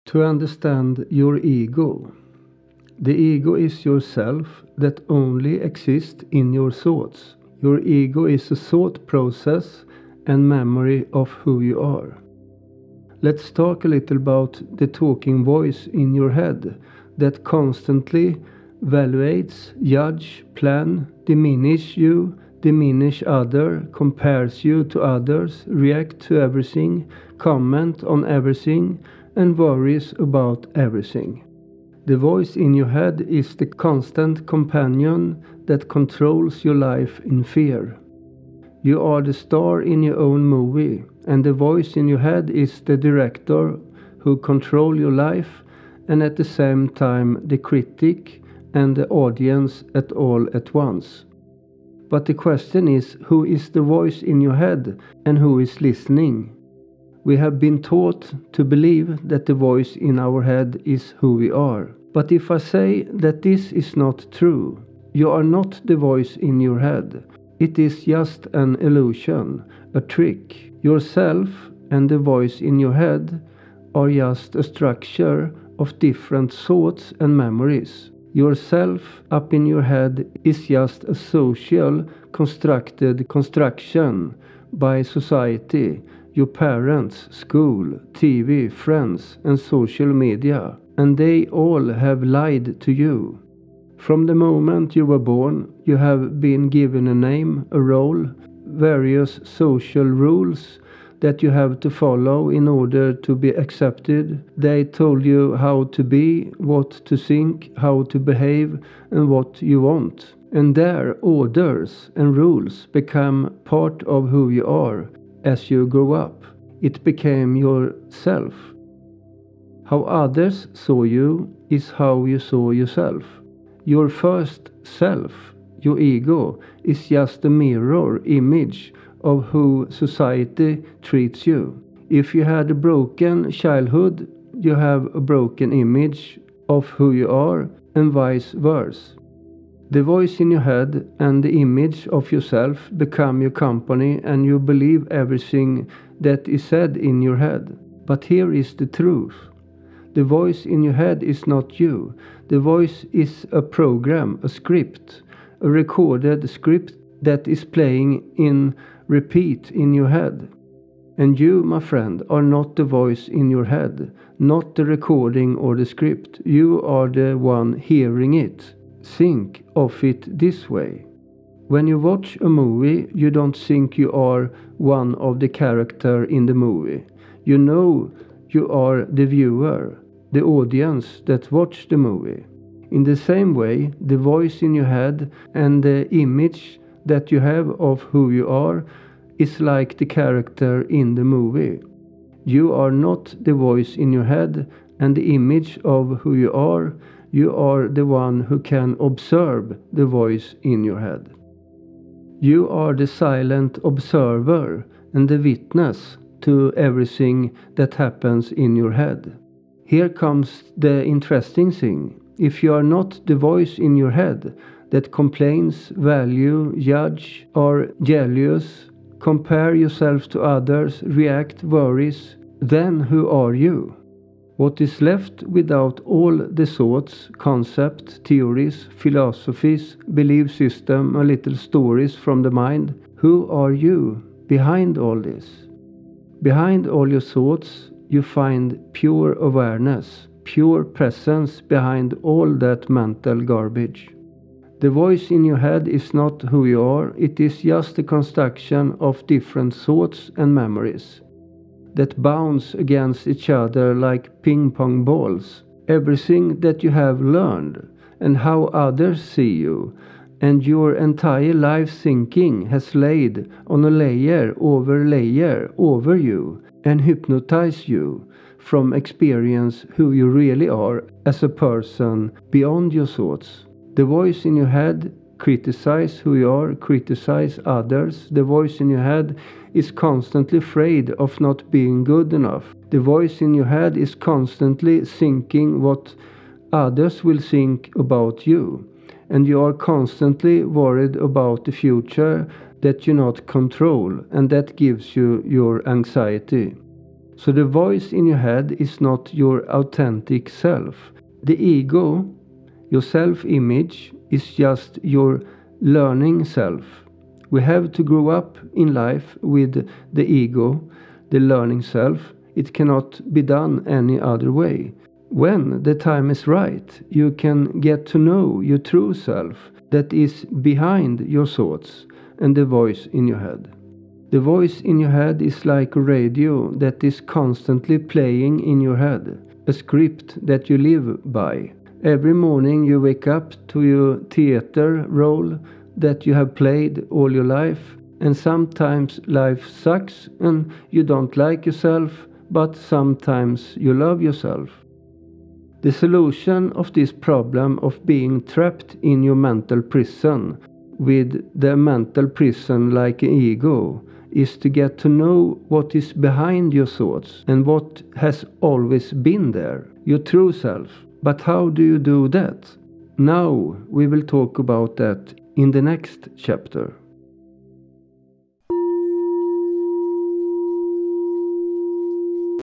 To understand your ego. The ego is yourself that only exists in your thoughts. Your ego is a thought process and memory of who you are. Let's talk a little about the talking voice in your head that constantly evaluates, judge, plan, diminish you, diminish other, compares you to others, react to everything, comment on everything, and worries about everything. The voice in your head is the constant companion that controls your life in fear. You are the star in your own movie, and the voice in your head is the director who controls your life, and at the same time the critic and the audience all at once. But the question is, who is the voice in your head and who is listening? We have been taught to believe that the voice in our head is who we are. But if I say that this is not true, you are not the voice in your head. It is just an illusion, a trick. Yourself and the voice in your head are just a structure of different thoughts and memories. Yourself up in your head is just a social constructed construction by society, your parents, school, TV, friends, and social media, and they all have lied to you. From the moment you were born, you have been given a name, a role, various social rules that you have to follow in order to be accepted. They told you how to be, what to think, how to behave, and what you want. And their orders and rules become part of who you are. As you grow up, it became yourself. How others saw you is how you saw yourself. Your first self, your ego, is just a mirror image of who society treats you. If you had a broken childhood, you have a broken image of who you are, and vice versa. The voice in your head and the image of yourself become your company, and you believe everything that is said in your head. But here is the truth. The voice in your head is not you. The voice is a program, a script, a recorded script that is playing in repeat in your head. And you, my friend, are not the voice in your head, not the recording or the script. You are the one hearing it. Think of it this way. When you watch a movie, you don't think you are one of the characters in the movie. You know you are the viewer, the audience that watch the movie. In the same way, the voice in your head and the image that you have of who you are is like the character in the movie. You are not the voice in your head and the image of who you are. You are the one who can observe the voice in your head. You are the silent observer and the witness to everything that happens in your head. Here comes the interesting thing. If you are not the voice in your head that complains, value, judge, or jealous, compare yourself to others, react, worries, then who are you? What is left without all the thoughts, concepts, theories, philosophies, belief system, and little stories from the mind? Who are you behind all this? Behind all your thoughts, you find pure awareness, pure presence behind all that mental garbage. The voice in your head is not who you are, it is just a construction of different thoughts and memories that bounce against each other like ping-pong balls. Everything that you have learned and how others see you and your entire life thinking has laid on a layer over you and hypnotized you from experience who you really are as a person beyond your thoughts. The voice in your head criticize who you are, criticize others. The voice in your head is constantly afraid of not being good enough. The voice in your head is constantly thinking what others will think about you. And you are constantly worried about the future that you not control, and that gives you your anxiety. So the voice in your head is not your authentic self. The ego, your self-image, is just your learning self. We have to grow up in life with the ego, the learning self. It cannot be done any other way. When the time is right, you can get to know your true self that is behind your thoughts and the voice in your head. The voice in your head is like a radio that is constantly playing in your head, a script that you live by. Every morning you wake up to your theater role that you have played all your life, and sometimes life sucks and you don't like yourself, but sometimes you love yourself. The solution of this problem of being trapped in your mental prison with the mental prison like an ego is to get to know what is behind your thoughts and what has always been there, your true self. But how do you do that? Now we will talk about that in the next chapter.